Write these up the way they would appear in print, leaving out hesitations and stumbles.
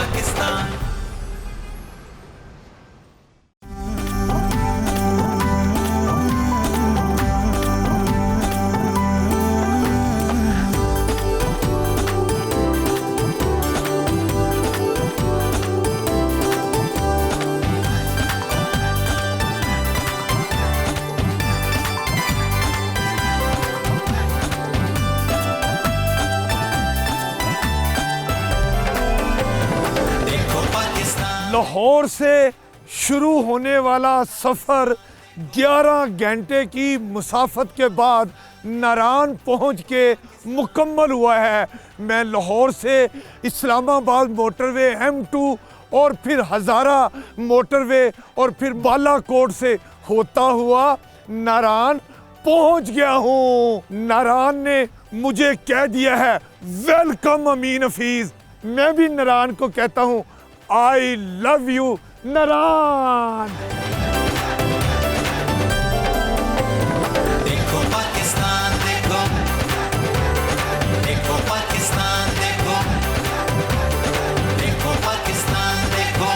पाकिस्तान। लाहौर से शुरू होने वाला सफ़र 11 घंटे की मुसाफत के बाद नारान पहुंच के मुकम्मल हुआ है। मैं लाहौर से इस्लामाबाद मोटरवे M2 और फिर हज़ारा मोटरवे और फिर बालाकोट से होता हुआ नारान पहुंच गया हूँ। नारान ने मुझे कह दिया है वेलकम अमीन हफीज़। मैं भी नारान को कहता हूँ आई लव यू नारान। देखो पाकिस्तान देखो, देखो पाकिस्तान देखो, देखो पाकिस्तान देखो।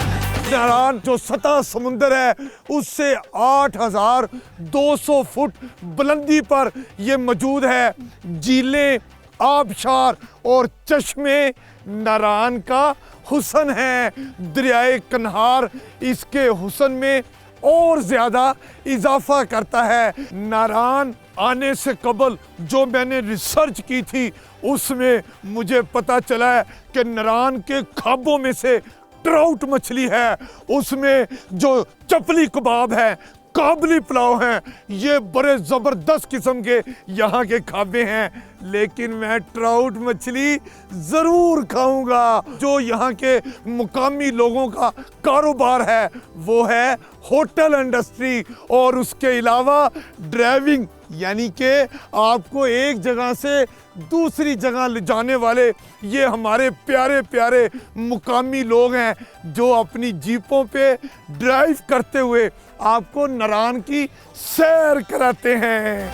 नारान जो सतह समुंदर है उससे 8,200 फुट बुलंदी पर ये मौजूद है। झीलें, आबशार और चश्मे नारान का हुस्न है। दरियाए कन्हार इसके हुस्न में और ज़्यादा इजाफा करता है। नारान आने से कबल जो मैंने रिसर्च की थी उसमें मुझे पता चला है कि नारान के खाबों में से ट्राउट मछली है, उसमें जो चपली कबाब है, काबली पुलाव हैं, ये बड़े ज़बरदस्त किस्म के यहाँ के खाबे हैं। लेकिन मैं ट्राउट मछली ज़रूर खाऊंगा। जो यहाँ के मुकामी लोगों का कारोबार है वो है होटल इंडस्ट्री और उसके अलावा ड्राइविंग, यानी कि आपको एक जगह से दूसरी जगह ले जाने वाले ये हमारे प्यारे प्यारे मुकामी लोग हैं जो अपनी जीपों पे ड्राइव करते हुए आपको नारान की सैर कराते हैं।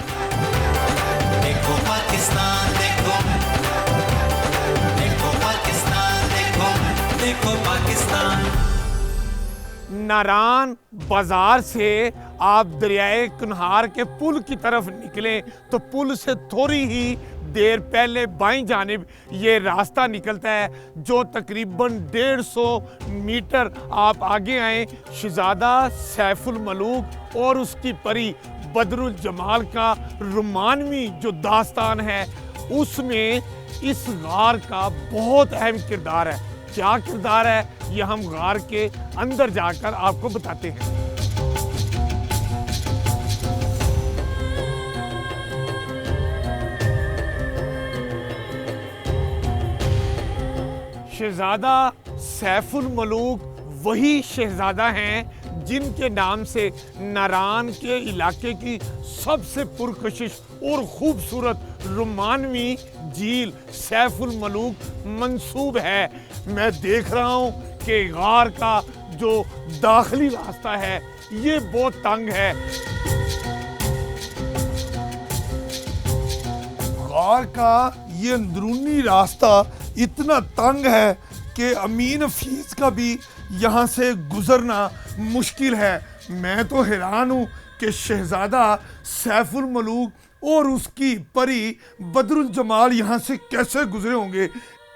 देखो पाकिस्तान देखो, देखो पाकिस्तान देखो, देखो पाकिस्तान। नारान बाजार से आप दरियाए कुन्हार के पुल की तरफ निकलें तो पुल से थोड़ी ही देर पहले बाईं जानिब ये रास्ता निकलता है जो तकरीबन 150 मीटर आप आगे आए। शहजादा सैफुल मलूक और उसकी परी बदरुल जमाल का रोमानवी जो दास्तान है उसमें इस गार का बहुत अहम किरदार है। क्या किरदार है ये हम गार के अंदर जाकर आपको बताते हैं। शहजादा सैफुल मलूक वही शहजादा हैं जिनके नाम से नारान के इलाके की सबसे पुरकशिश और खूबसूरत रोमानवी झील सैफुल मलूक मंसूब है। मैं देख रहा हूँ कि गार का जो दाखिली रास्ता है ये बहुत तंग है। गार का ये अंदरूनी रास्ता इतना तंग है कि अमीन हफीज का भी यहाँ से गुजरना मुश्किल है। मैं तो हैरान हूँ कि शहजादा सैफुल मलूक और उसकी परी बदरुल जमाल यहाँ से कैसे गुजरे होंगे।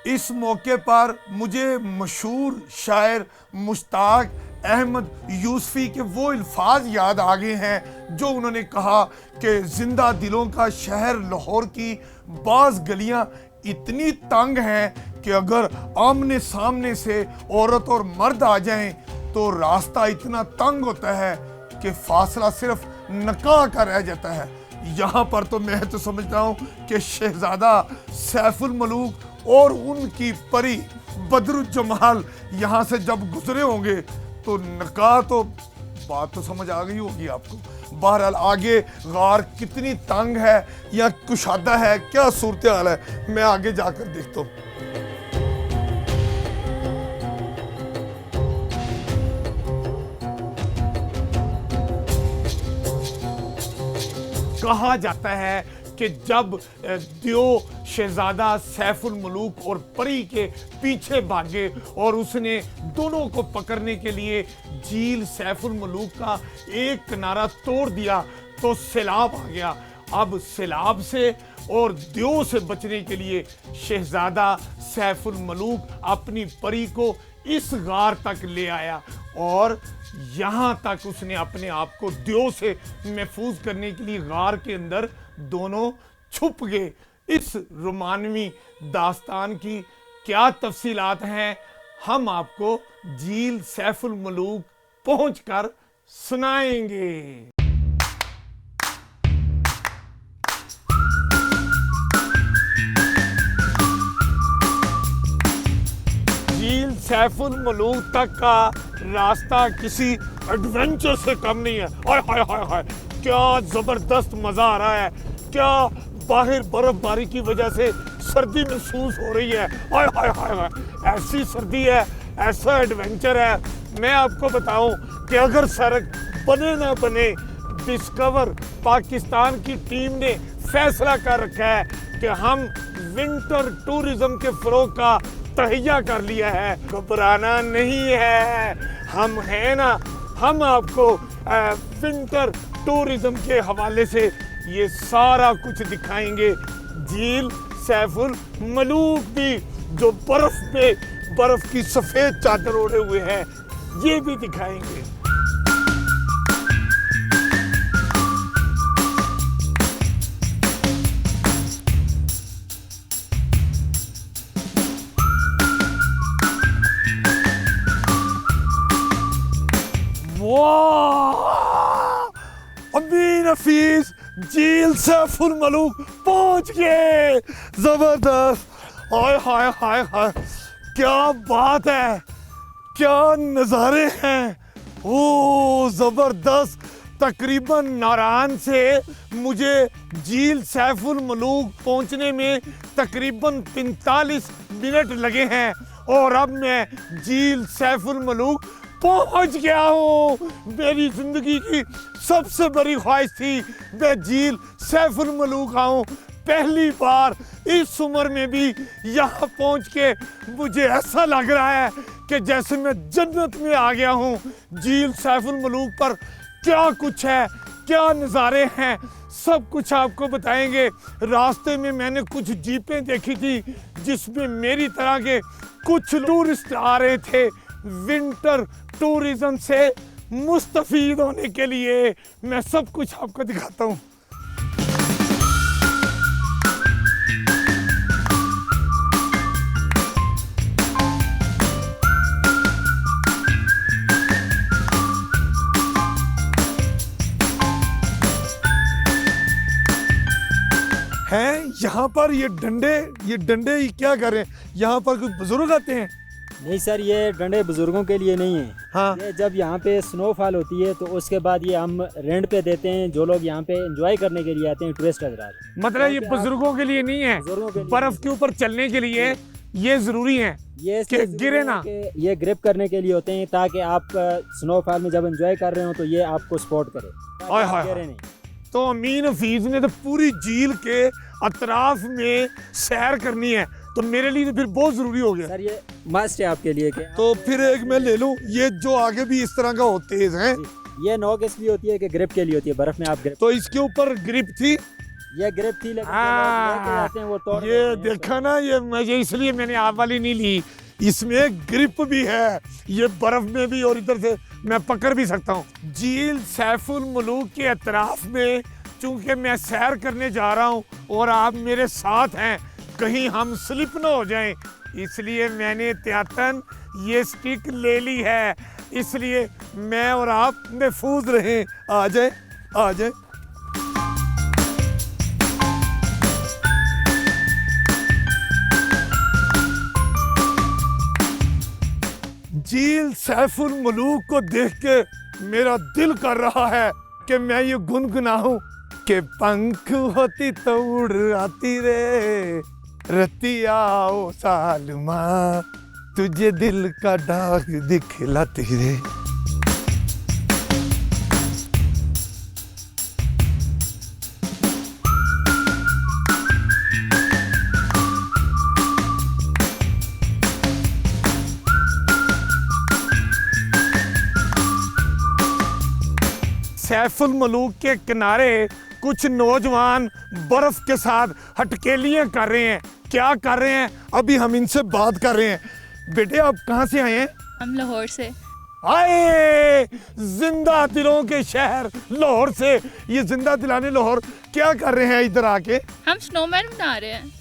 इस मौके पर मुझे मशहूर शायर मुश्ताक अहमद यूसुफी के वो अल्फाज याद आ गए हैं जो उन्होंने कहा कि जिंदा दिलों का शहर लाहौर की बाज़ गलियाँ इतनी तंग हैं कि अगर आमने सामने से औरत और मर्द आ जाएं तो रास्ता इतना तंग होता है कि फासला सिर्फ नकाह का रह जाता है। यहाँ पर तो मैं तो समझता हूँ कि शहजादा सैफुल मलूक और उनकी परी बदरुल जमाल यहाँ से जब गुजरे होंगे तो नकाह तो बात तो समझ आ गई होगी आपको। बहरहाल आगे गार कितनी तंग है या कुशादा है, क्या सूरत हाल है, मैं आगे जाकर देखता हूँ। कहा जाता है कि जब दियो शहजादा सैफुल मलूक और परी के पीछे भागे और उसने दोनों को पकड़ने के लिए झील सैफुल मलूक का एक किनारा तोड़ दिया तो सैलाब आ गया। अब सैलाब से और दियो से बचने के लिए शहजादा सैफुल मलूक अपनी परी को इस गार तक ले आया और यहाँ तक उसने अपने आप को दियो से महफूज करने के लिए गार के अंदर दोनों छुप गए। इस रोमानवी दास्तान की क्या तफसीलात हैं हम आपको झील सैफुल मलूक पहुंचकर सुनाएंगे। झील सैफुल मलूक तक का रास्ता किसी एडवेंचर से कम नहीं है। हाय हाय हाय हाय, क्या जबरदस्त मजा आ रहा है, क्या बाहर बर्फबारी की वजह से सर्दी महसूस हो रही है। हाय हाय हाय हाय, ऐसी सर्दी है, ऐसा एडवेंचर है। मैं आपको बताऊं कि अगर सड़क बने ना बने, डिस्कवर पाकिस्तान की टीम ने फैसला कर रखा है कि हम विंटर टूरिज्म के फरोग का तहिया कर लिया है। घबराना नहीं है, हम हैं ना, हम आपको विंटर टूरिज्म के हवाले से ये सारा कुछ दिखाएंगे। झील सैफुल मलूक भी जो बर्फ पे बर्फ की सफेद चादर ओढ़े हुए है, ये भी दिखाएंगे। अमीन हफीज झील सैफुल मलूक पहुंच गए, जबरदस्त। हाय हाय हाय हाय, क्या बात है, क्या नज़ारे हैं, ओ जबरदस्त। तकरीबन नारायण से मुझे झील सैफुल मलूक पहुंचने में तकरीबन 45 मिनट लगे हैं और अब मैं झील सैफुल मलूक पहुंच गया हूँ। मेरी जिंदगी की सबसे बड़ी ख्वाहिश थी मैं झील सैफुल मलूक आऊँ। पहली बार इस उम्र में भी यहाँ पहुँच के मुझे ऐसा लग रहा है कि जैसे मैं जन्नत में आ गया हूँ। झील सैफुल मलूक पर क्या कुछ है, क्या नज़ारे हैं, सब कुछ आपको बताएंगे। रास्ते में मैंने कुछ जीपें देखी थी जिसमें मेरी तरह के कुछ टूरिस्ट आ रहे थे विंटर टूरिज्म से मुस्तफीद होने के लिए। मैं सब कुछ आपको दिखाता हूँ। हैं यहाँ पर ये डंडे क्या कर रहे हैं? यहाँ पर कुछ बुजुर्ग आते हैं? नहीं सर, ये डंडे बुजुर्गों के लिए नहीं है। हाँ। ये जब यहाँ पे स्नोफॉल होती है तो उसके बाद ये हम रेंट पे देते हैं, जो लोग यहाँ पे एंजॉय करने के लिए आते हैं, टूरिस्ट हजरात। मतलब ये बुजुर्गों के लिए नहीं है, बर्फ के ऊपर चलने के लिए ये जरूरी है ये कि गिरे ना। ये ग्रिप करने के लिए होते हैं ताकि आप स्नोफॉल में जब एंजॉय कर रहे हो तो ये आपको सपोर्ट करे, हाय हाय। गिरे नहीं। तो अमीन हफीज ने तो पूरी झील के अतराफ में सैर करनी है, तो मेरे लिए तो फिर बहुत जरूरी हो गया। सर ये मस्ट है आपके लिए। तो फिर एक मैं ले लूं, ये जो आगे भी इस तरह का हो तेज है। ये नोक इसलिए होती है कि ग्रिप के लिए होती है, बर्फ में आप ग्रिप। तो इसके ऊपर ग्रिप थी, ये ग्रिप थी, लेकिन आते हैं वो तोड़ ये देखा ना, ये इसलिए मैंने आप वाली नहीं ली, इसमें ग्रिप भी है, ये बर्फ में भी और इधर से मैं पकड़ भी सकता हूँ। झील सैफुल मलूक के अतराफ में चूंकि मैं सैर करने जा रहा हूँ और आप मेरे साथ हैं, कहीं हम स्लिप ना हो जाएं, इसलिए मैंने एहतियातन ये स्टिक ले ली है, इसलिए मैं और आप महफूज रहें। आ जाए, आ जाए। झील सैफुल मलूक को देख के मेरा दिल कर रहा है कि मैं ये गुनगुनाऊं कि पंख होती तो उड़ आती रे रतिया ओ सालमा, तुझे दिल का दाग दिखलाती रे। सैफुल मलूक के किनारे कुछ नौजवान बर्फ के साथ हटकेलियां कर रहे हैं। क्या कर रहे हैं अभी हम इनसे बात कर रहे हैं। बेटे आप कहाँ से आए हैं? हम लाहौर से। आए जिंदा दिलों के शहर लाहौर से। ये जिंदा दिलाने लाहौर क्या कर रहे हैं इधर आके? हम स्नोमैन बना रहे हैं।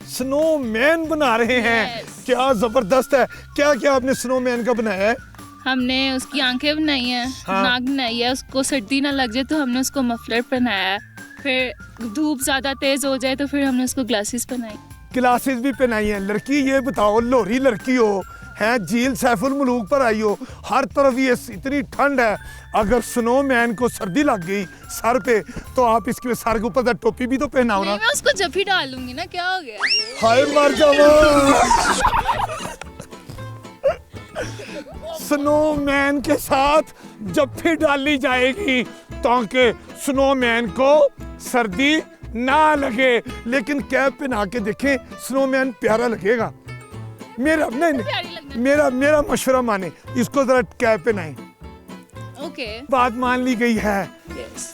स्नोमैन बना रहे हैं। Yes. क्या जबरदस्त है। क्या क्या आपने स्नोमैन का बनाया है? हमने उसकी आंखें बनाई हैं, हाँ। नाक बनाई है, उसको सर्दी ना लग जाए तो हमने उसको मफलर पहनाया है। फिर धूप ज़्यादा तेज़ हो जाए तो फिर हमने उसको ग्लासेस पहनाई। क्लासेस भी पहनाई हैं। लड़की ये बताओ, लोरी लड़की हो हैं, झील सैफुल मलूक पर आई हो, हर तरफ ये इतनी ठंड है, अगर स्नोमैन को सर्दी लग गई सर पे तो आप इसके सर के ऊपर टोपी भी तो पहनाओ ना। नहीं, मैं उसको जब ही डालूंगी ना, क्या हो गया? हाय मर जाओ। स्नोमैन के साथ जफ्फी डाली जाएगी ताकि स्नोमैन को सर्दी ना लगे। लेकिन कैप पहना के देखें, स्नोमैन प्यारा लगेगा। मेरा नहीं प्यारी लगना। मेरा मशवरा माने, इसको जरा कैप पहनाएं। ओके। बात मान ली गई है। यस।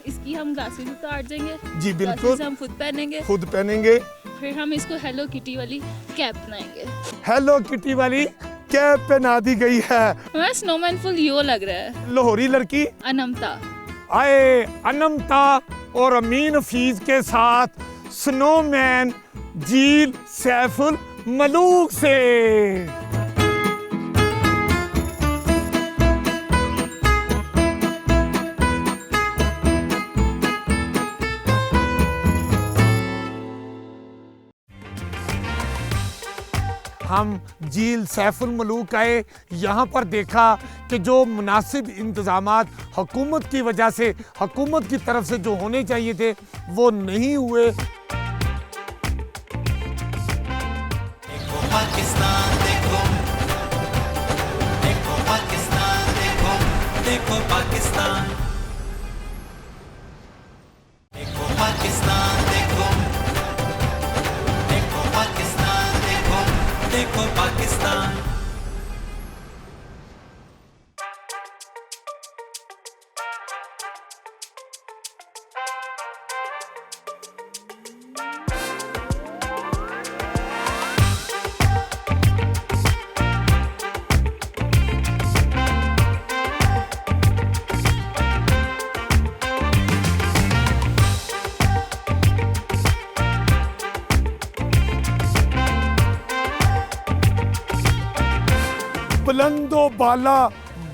इसकी हम ग्लासेस उतार देंगे। जी बिल्कुल। ग्लासेस हम खुद पहनेंगे। खुद पहनेंगे। फिर हम इसको हेलो किटी वाली कैप बनाएंगे। हेलो किटी वाली कैप पहना दी गई है। हमारा स्नोमैन फुल यो लग रहा है। लाहौरी लड़की अनमता। आए अनमता और अमीन हफीज के साथ स्नोमैन झील सैफुल मलूक से। हम झील सैफुल मलूक आए, यहाँ पर देखा कि जो मुनासिब इंतज़ामात हुकूमत की वजह से, हुकूमत की तरफ से जो होने चाहिए थे वो नहीं हुए। देखो पाकिस्तान देखो, देखो पाकिस्तान देखो, देखो पाकिस्तान, देखो पाकिस्तान देखो, देखो पाकिस्तान देखो, देखो पाकिस्तान। बुलंदो बाला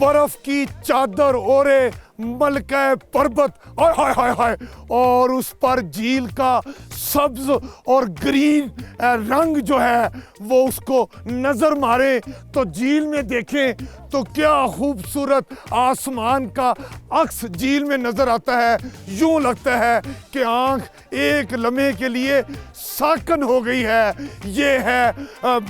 बर्फ की चादर ओढ़े मलका पर्वत, हाय हाय हाय हाय, और उस पर झील का सब्ज और ग्रीन रंग जो है वो उसको नजर मारे तो झील में देखें तो क्या खूबसूरत आसमान का अक्स झील में नजर आता है। यूं लगता है कि आंख एक लम्हे के लिए साकन हो गई है। ये है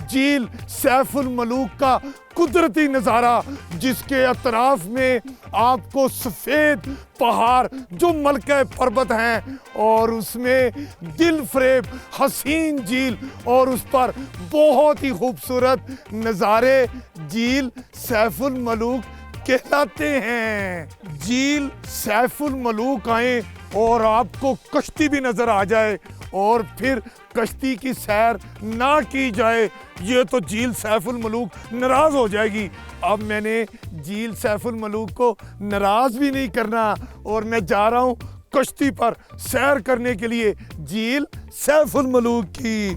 झील सैफुल मलूक का कुदरती नज़ारा, जिसके अतराफ में आपको सफ़ेद पहाड़ जो मलका पर्वत हैं और उसमें दिल फरेब हसीन झील और उस पर बहुत ही खूबसूरत नज़ारे झील सैफुल मलूक कहलाते हैं। झील सैफुल मलूक आए और आपको कश्ती भी नज़र आ जाए और फिर कश्ती की सैर ना की जाए, ये तो झील सैफुल मलूक नाराज़ हो जाएगी। अब मैंने झील सैफुल मलूक को नाराज़ भी नहीं करना और मैं जा रहा हूँ कश्ती पर सैर करने के लिए झील सैफुल मलूक की।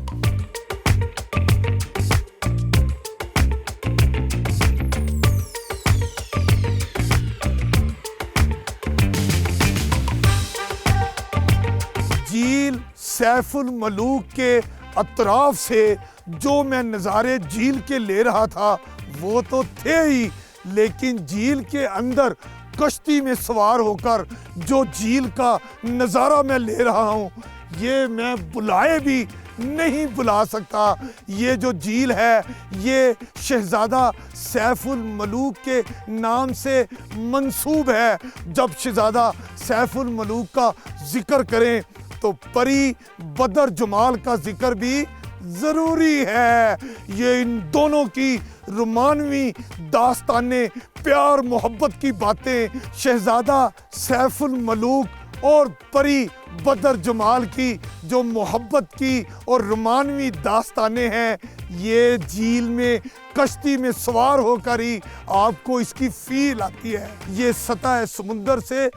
झील सैफुल मलूक के अतराफ से जो मैं नज़ारे झील के ले रहा था वो तो थे ही, लेकिन झील के अंदर कश्ती में सवार होकर जो झील का नज़ारा मैं ले रहा हूँ ये मैं बुलाए भी नहीं बुला सकता। ये जो झील है ये शहज़ादा सैफुल मलूक के नाम से मंसूब है। जब शहज़ादा सैफुल मलूक का जिक्र करें तो परी बदर जमाल का जिक्र भी ज़रूरी है। ये इन दोनों की रोमानवी दास्ताने प्यार मोहब्बत की बातें, शहजादा सैफुल मलूक और परी बदर जमाल की जो मोहब्बत की और रोमानवी दास्ताने हैं, ये झील में कश्ती में सवार होकर ही आपको इसकी फील आती है। ये सतह समुंदर से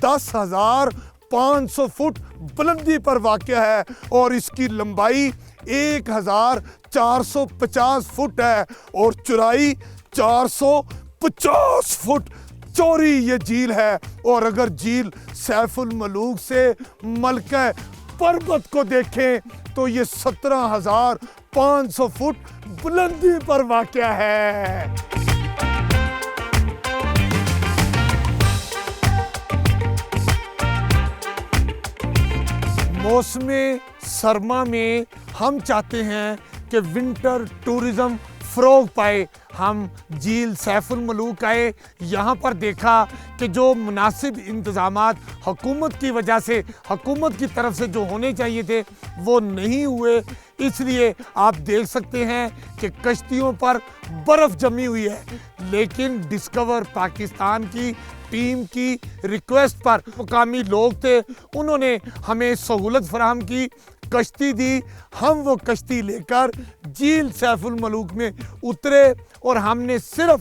10,500 फुट बुलंदी पर वाक़या है और इसकी लंबाई 1,450 फुट है और चौड़ाई 450 फुट चौड़ी ये झील है। और अगर झील सैफुल मलूक से मलका पर्वत को देखें तो ये 17,500 फुट बुलंदी पर वाक़या है। मौसम सरमा में हम चाहते हैं कि विंटर टूरिज़्म फ़रोग पाए। हम झील सैफुल मलूक आए, यहाँ पर देखा कि जो मुनासिब इंतज़ामात हुकूमत की वजह से, हुकूमत की तरफ से जो होने चाहिए थे वो नहीं हुए, इसलिए आप देख सकते हैं कि कश्तियों पर बर्फ़ जमी हुई है। लेकिन डिस्कवर पाकिस्तान की टीम की रिक्वेस्ट पर मुकामी लोग थे, उन्होंने हमें सहूलत फराहम की, कश्ती दी। हम वो कश्ती लेकर झील सैफुल मलूक में उतरे और हमने सिर्फ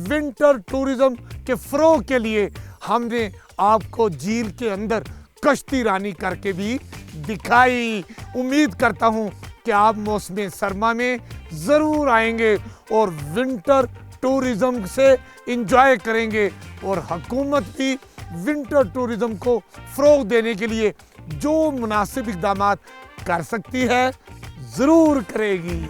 विंटर टूरिज़्म के फ़रोग के लिए हमने आपको झील के अंदर कश्ती रानी करके भी दिखाई। उम्मीद करता हूँ कि आप मौसम सरमा में ज़रूर आएंगे और विंटर टूरिज़्म से इंजॉय करेंगे और हुकूमत भी विंटर टूरिज़्म को फ़रोग देने के लिए जो मुनासिब इक़दामात कर सकती है ज़रूर करेगी।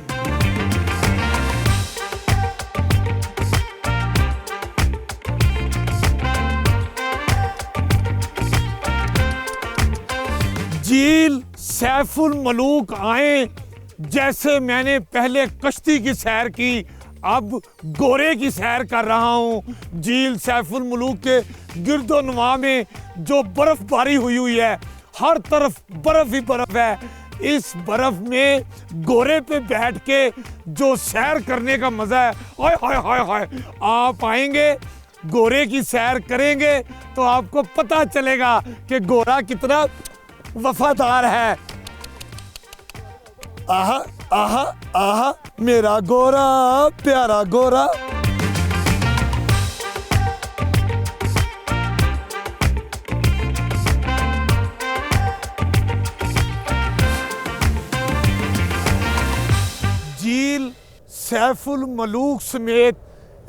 झील सैफुल मलूक आए, जैसे मैंने पहले कश्ती की सैर की, अब गोरे की सैर कर रहा हूँ। झील सैफुल मलूक के गिरदोनवा में जो बर्फबारी हुई है, हर तरफ बर्फ ही बर्फ है। इस बर्फ में गोरे पे बैठ के जो सैर करने का मजा है, हाय हाय हाय हाय। आप आएंगे, गोरे की सैर करेंगे तो आपको पता चलेगा कि गोरा कितना वफादार है। आहा आहा आहा, मेरा गोरा प्यारा गोरा। झील सैफुल मलूक समेत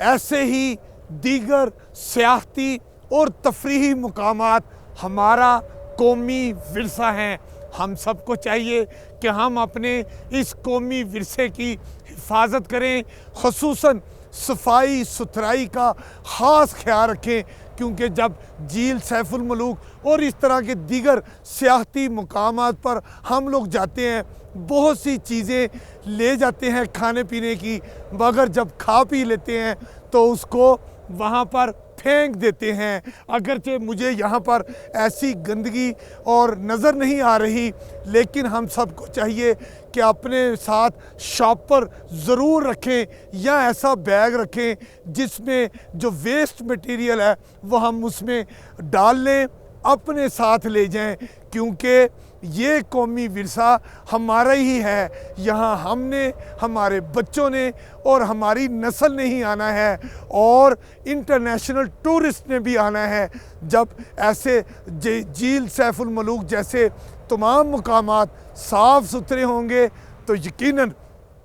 ऐसे ही दीगर सियाहती और तफरीही मुकामात हमारा कौमी विरसा हैं। हम सबको चाहिए कि हम अपने इस कौमी विरसे की हिफाजत करें, ख़ुसूसन सफाई सुथराई का ख़ास ख्याल रखें, क्योंकि जब झील सैफुल मलूक और इस तरह के दीगर सियाहती मुकामात पर हम लोग जाते हैं, बहुत सी चीज़ें ले जाते हैं खाने पीने की, मगर जब खा पी लेते हैं तो उसको वहाँ पर फेंक देते हैं। अगरचे मुझे यहाँ पर ऐसी गंदगी और नज़र नहीं आ रही, लेकिन हम सबको चाहिए कि अपने साथ शॉपर ज़रूर रखें या ऐसा बैग रखें जिसमें जो वेस्ट मटेरियल है वो हम उसमें डाल लें, अपने साथ ले जाएं, क्योंकि ये कौमी विरसा हमारा ही है। यहाँ हमने, हमारे बच्चों ने और हमारी नस्ल ने ही आना है और इंटरनेशनल टूरिस्ट ने भी आना है। जब ऐसे झील सैफुल मलूक जैसे तमाम मुकामात साफ़ सुथरे होंगे तो यकीनन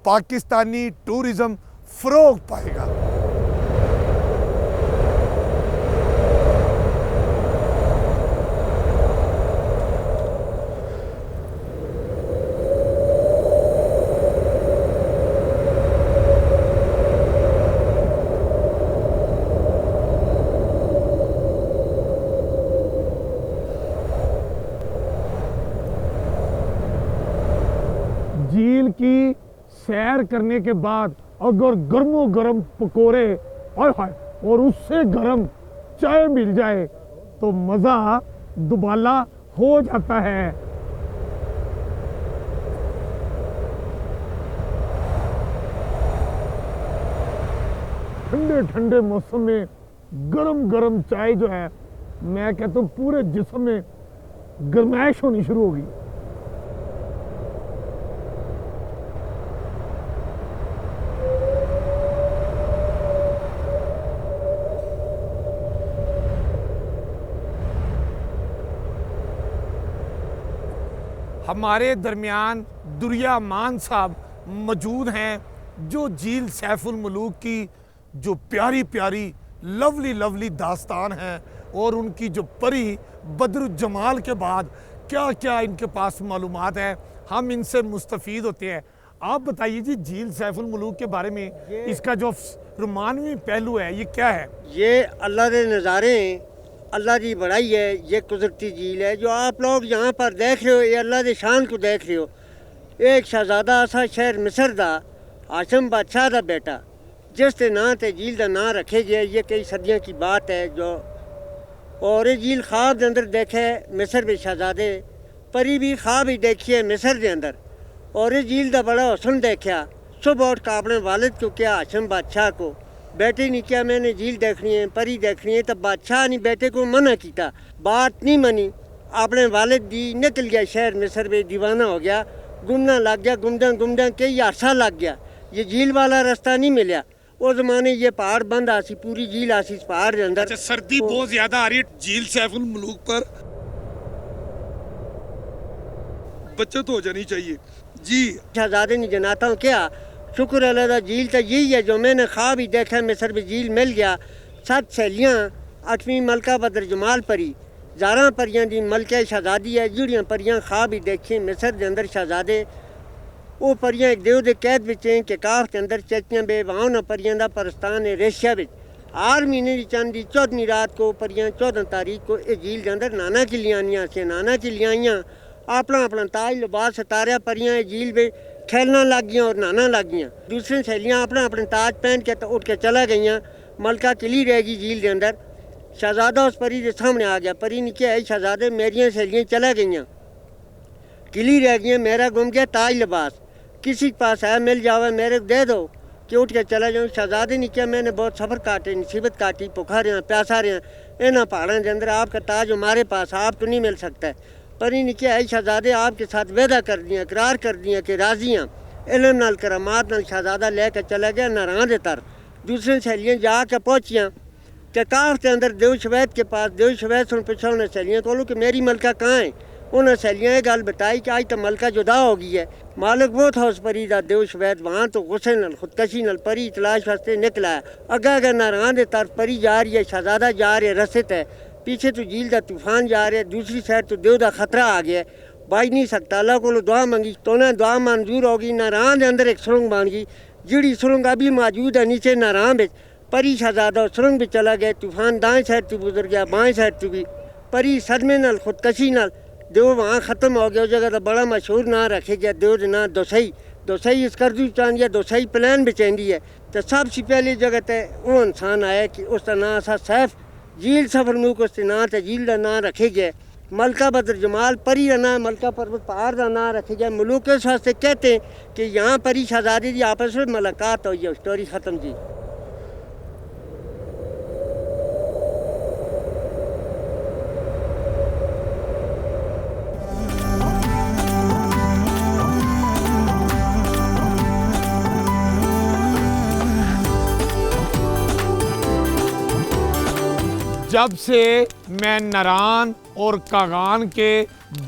पाकिस्तानी टूरिज़्म फ़रोग पाएगा। झील की सैर करने के बाद अगर गर्मो गर्म पकोड़े और उससे गर्म चाय मिल जाए तो मज़ा दुबाला हो जाता है। ठंडे ठंडे मौसम में गरम गरम चाय जो है, मैं कहता हूँ पूरे जिस्म में गर्माइश होनी शुरू होगी। हमारे दरमियान दुरिया मान साहब मौजूद हैं, जो झील सैफुल मलूक की जो प्यारी प्यारी लवली लवली दास्तान है और उनकी जो परी बदरुज्जमाल के बाद क्या क्या इनके पास मालूमात है, हम इनसे मुस्तफ़ीद होते हैं। आप बताइए जी, झील सैफुल मलूक के बारे में, इसका जो रोमानवी पहलू है ये क्या है? ये अल्लाह के नज़ारे हैं, अल्लाह की बड़ाई है। ये कुदरती झील है जो आप लोग यहाँ पर देख रहे हो, ये अल्लाह के शान को देख रहे हो। एक शहजादा सा शहर मिस्र दा हाशम बादशाह का बेटा, जिस के नां ते झील का नां रखे गया, ये कई सदियों की बात है। जो और ये झील ख्वाब के अंदर देखे मिस्र के शहजादे, परी भी ख्वाब ही देखी है मिस्र के अंदर, और ये झील का बड़ा हुसन देखा। सुबह उठ कर अपने वालिद को क्या, हाशम बादशाह को, बेटे ने क्या मैंने झील देखनी है, परी देखनी है। तब बादशाह ने बेटे को मना किया, बात नहीं मनी। अपने वालिद दी निकल गया शहर मिस्र में, दीवाना हो गया, घूमना लग गया। घूमदा कई अरसा लग गया, ये झील वाला रास्ता नहीं मिला। उस जमाने ये पहाड़ बंद आसी, पूरी झील आसी इस पहाड़ के अंदर। अच्छा, सर्दी बहुत ज्यादा आ रही है झील सैफुल मलूक पर, बचत हो जानी चाहिए जी। शहजादे ने जनाता हूँ क्या, शुक्र अल्लाह का, झील तो यही है जो मैंने ख्वाब ही देखा, मिस्र में झील मिल गया। 7 सहेलियाँ, 8वीं मलका बदरुज्जमाल परी, 11 परियां दी मलका शहजादी है, जुड़ियाँ परियां ख्वाब ही देखी मिस्र के अंदर शहजादे। वो परियां एक देव के कैद विच हैं कि काफ के अंदर चेतियां बे वाउन परियां का परस्तान है रेशिया विच। 8 महीने की चंद की 14वीं रात को परियां 14 तारीख को इस झील के अंदर नाना की लियानियाँ से, नाना की लियाइयाँ अपना अपना ताज लिबास उतारिया, परियां इस झील में खेलना लग गई और नहाना लग गई। दूसरी सहेलियाँ अपना अपने ताज पहन के उठ के चला गई। मलका किली रहेगी झील के अंदर। शहजादा उस परी के सामने आ गया। परी ने क्या है, शहजादे मेरिया सहेलियाँ चला गई, किली रह गई, मेरा गुम गया ताज लिबास, किसी के पास है मिल जावे मेरे को दे दो कि उठ के चला जाऊँ। शहजादे ने क्या, मैंने बहुत सफ़र काटे, मुसीबत काटी, भुखा रहा, प्यासा रहा, इन्होंने पहाड़ों के अंदर आपका ताज हमारे पास, आपको नहीं मिल सकता है। परी ने क्या है, शहजादे आपके साथ वादा कर दिया, इकरार कर दिया कि राजी हाँ। इलम नाल करामात नाल शहजादा लेकर चला गया नारां दे तर। दूसरी सहेलियाँ जाके पहुँचियाँ कि काफ के अंदर देव शवैद के पास। देव शवैद सुन पूछा उन्हें सहेलियाँ को कि मेरी मलका कहाँ है। उन्हें सहेलियाँ ये गल बताई कि आज तो मलका जुदा हो गई है। मालिक वो था उस परी का देव शवैद, वहाँ तो गुस्से नाल खुदकशी नाल परी तलाश वास्ते निकला है। अगर अगर नारां दे तरफ परी जा रही है, शहजादा जा रहे, रसित है, पीछे तो झील का तूफान जा रहा है, दूसरी साइड तो देव का खतरा आ गया, बच नहीं सकता। अल्लाह को दुआ मंगी तो ना दुआ मंजूर होगी। नारां के अंदर एक सुरंग बन गई, जिड़ी सुरंग अभी मौजूद है नीचे नारां में। परी शहजादा सुरंग में चला गया, तूफान दाएं साइड तो गुजर गया, बाएं साइड तो भी। परी सदमे नाल खुदकशी नाल देव वहाँ ख़त्म हो गया। उस जगह का बड़ा मशहूर नाम रखे गया देव का नाम दोसई। दोसई इस करजू चांदी है, दोसई प्लान बेचेंदी है। तो सबसे पहली जगह ते वो इंसान आया कि उसका नाम था सैफ। झील सफर मुल्क उसके नाम ते झील का नाम रखे गया। मलका बदरुज्जमाल परी का नाम, मलका पर्वत पहाड़ का नाम रखे गया। मलूक इस वास्ते कहते हैं कि यहाँ परी शहजादी की आपस में मुलाकात हुई है। स्टोरी ख़त्म जी। जब से मैं नारान और कागान के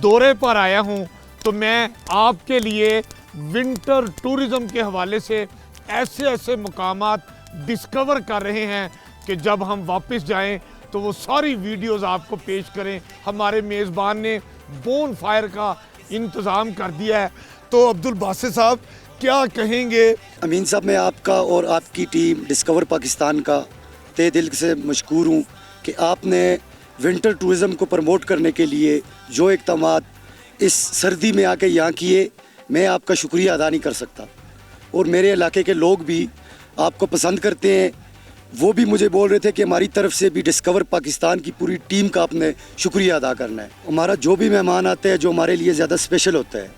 दौरे पर आया हूं, तो मैं आपके लिए विंटर टूरिज़्म के हवाले से ऐसे ऐसे मकामात डिस्कवर कर रहे हैं कि जब हम वापस जाएं तो वो सारी वीडियोस आपको पेश करें। हमारे मेज़बान ने बोन फायर का इंतज़ाम कर दिया है। तो अब्दुल बासित साहब क्या कहेंगे? अमीन साहब, मैं आपका और आपकी टीम डिस्कवर पाकिस्तान का तहे दिल से मशकूर हूँ कि आपने विंटर टूरिज़म को प्रमोट करने के लिए जो इक़दामात इस सर्दी में आके यहाँ किए, मैं आपका शुक्रिया अदा नहीं कर सकता। और मेरे इलाके के लोग भी आपको पसंद करते हैं। वो भी मुझे बोल रहे थे कि हमारी तरफ से भी डिस्कवर पाकिस्तान की पूरी टीम का आपने शुक्रिया अदा करना है। हमारा जो भी मेहमान आते हैं जो हमारे लिए ज़्यादा स्पेशल होता है,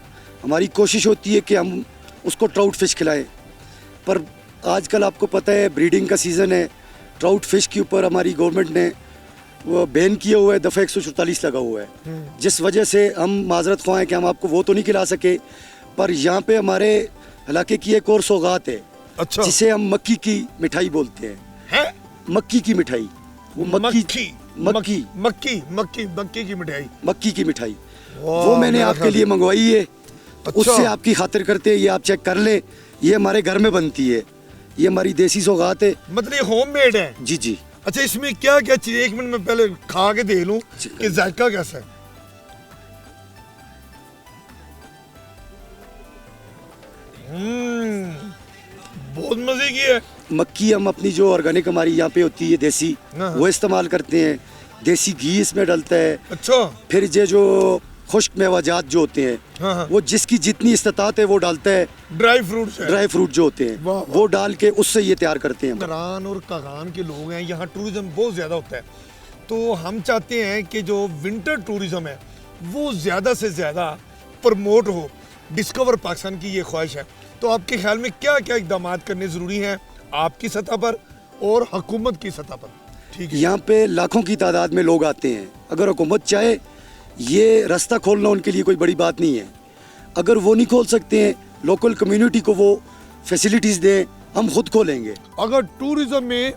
हमारी कोशिश होती है कि हम उसको ट्राउट फ़िश खिलाएँ। पर आजकल आपको पता है ब्रीडिंग का सीज़न है, ट्राउट फिश के ऊपर हमारी गवर्नमेंट ने वो बैन किया हुआ है, दफ़ा 144 लगा हुआ है, जिस वजह से हम माजरत ख्वाह हैं कि हम आपको वो तो नहीं खिला सके, पर यहाँ पे हमारे इलाके की एक और सौगात है, अच्छा जिसे हम मक्की की मिठाई बोलते हैं। है मक्की की मिठाई, वो मक्की मक्की की मिठाई। मक्की की मिठाई वाह, वो मैंने मेरा आपके ख्याल- लिए मंगवाई है। अच्छा। उससे आपकी खातिर करते हैं, ये आप चेक कर लें, ये हमारे घर में बनती है, ये हमारी देसी सौगात है। मतलब ये होममेड है। जी जी। अच्छा, इसमें क्या क्या चीज, एक मिनट में पहले खा के देख लूं कि जायका कैसा है। बहुत मजे की है। मक्की हम अपनी जो ऑर्गेनिक हमारी यहाँ पे होती है देसी, हाँ। वो इस्तेमाल करते हैं। देसी घी इसमें डलता है। अच्छा, फिर ये जो खुश्क मेवाजात जो होते हैं, हाँ, हाँ। वो जिसकी जितनी इस्तात है वो डालता है। ड्राई फ्रूट्स है। ड्राई फ्रूट जो होते हैं वाह, वाह। वो डाल के उससे ये तैयार करते हैं। करान और कागान के लोग हैं, यहाँ टूरिज्म बहुत ज़्यादा होता है, तो हम चाहते हैं कि जो विंटर टूरिज्म है वो ज़्यादा से ज़्यादा प्रमोट हो। डिस्कवर पाकिस्तान की ये ख्वाहिश है। तो आपके ख्याल में क्या क्या इकदाम करने ज़रूरी हैं आपकी सतह पर और हुकूमत की सतह पर? ठीक है। यहाँ पे लाखों की तादाद में लोग आते हैं। अगर हुकूमत चाहे ये रास्ता खोलना उनके लिए कोई बड़ी बात नहीं है। अगर वो नहीं खोल सकते हैं, लोकल कम्युनिटी को वो फैसिलिटीज़ दें, हम खुद खोलेंगे। अगर टूरिज्म में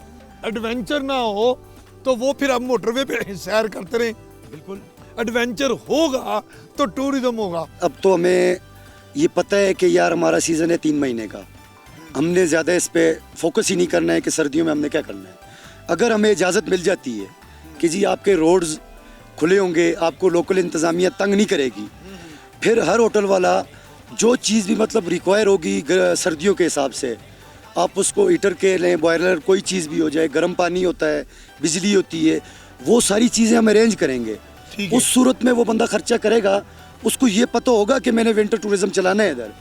एडवेंचर ना हो तो वो फिर हम मोटरवे पे सैर करते रहें। बिल्कुल, एडवेंचर होगा तो टूरिज्म होगा। अब तो हमें ये पता है कि यार हमारा सीज़न है 3 महीने का, हमने ज़्यादा इस पे फोकस ही नहीं करना है कि सर्दियों में हमने क्या करना है। अगर हमें इजाज़त मिल जाती है कि जी आपके रोड्स खुले होंगे, आपको लोकल इंतज़ामिया तंग नहीं करेगी, फिर हर होटल वाला जो चीज़ भी मतलब रिक्वायर होगी सर्दियों के हिसाब से, आप उसको हीटर के लें, बॉयलर, कोई चीज़ भी हो जाए, गर्म पानी होता है, बिजली होती है, वो सारी चीज़ें हम अरेंज करेंगे। ठीक है। उस सूरत में वो बंदा खर्चा करेगा, उसको ये पता होगा कि मैंने विंटर टूरिज्म चलाना है इधर,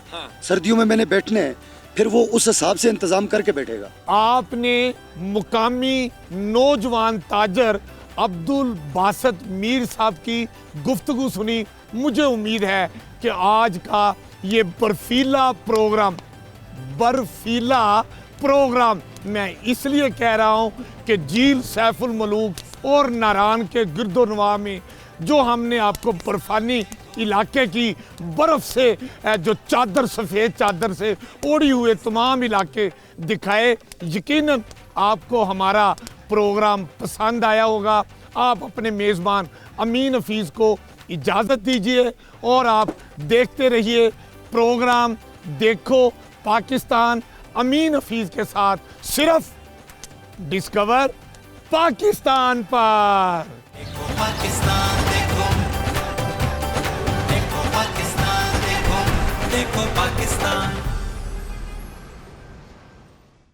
सर्दियों में मैंने बैठना है, फिर वो उस हिसाब से इंतज़ाम करके बैठेगा। आपने मुकामी नौजवान ताजर अब्दुल बासत मीर साहब की गुफ्तगू सुनी। मुझे उम्मीद है कि आज का ये बर्फीला प्रोग्राम मैं इसलिए कह रहा हूँ कि झील सैफुल मलूक और नारान के गिरदोनवा में जो हमने आपको बर्फानी इलाके की बर्फ़ से जो चादर, सफ़ेद चादर से ओढ़ी हुए तमाम इलाके दिखाए, यकीनन आपको हमारा प्रोग्राम पसंद आया होगा। आप अपने मेज़बान अमीन हफीज़ को इजाज़त दीजिए और आप देखते रहिए प्रोग्राम देखो पाकिस्तान अमीन हफीज़ के साथ, सिर्फ डिस्कवर पाकिस्तान पर। देखो पाकिस्तान।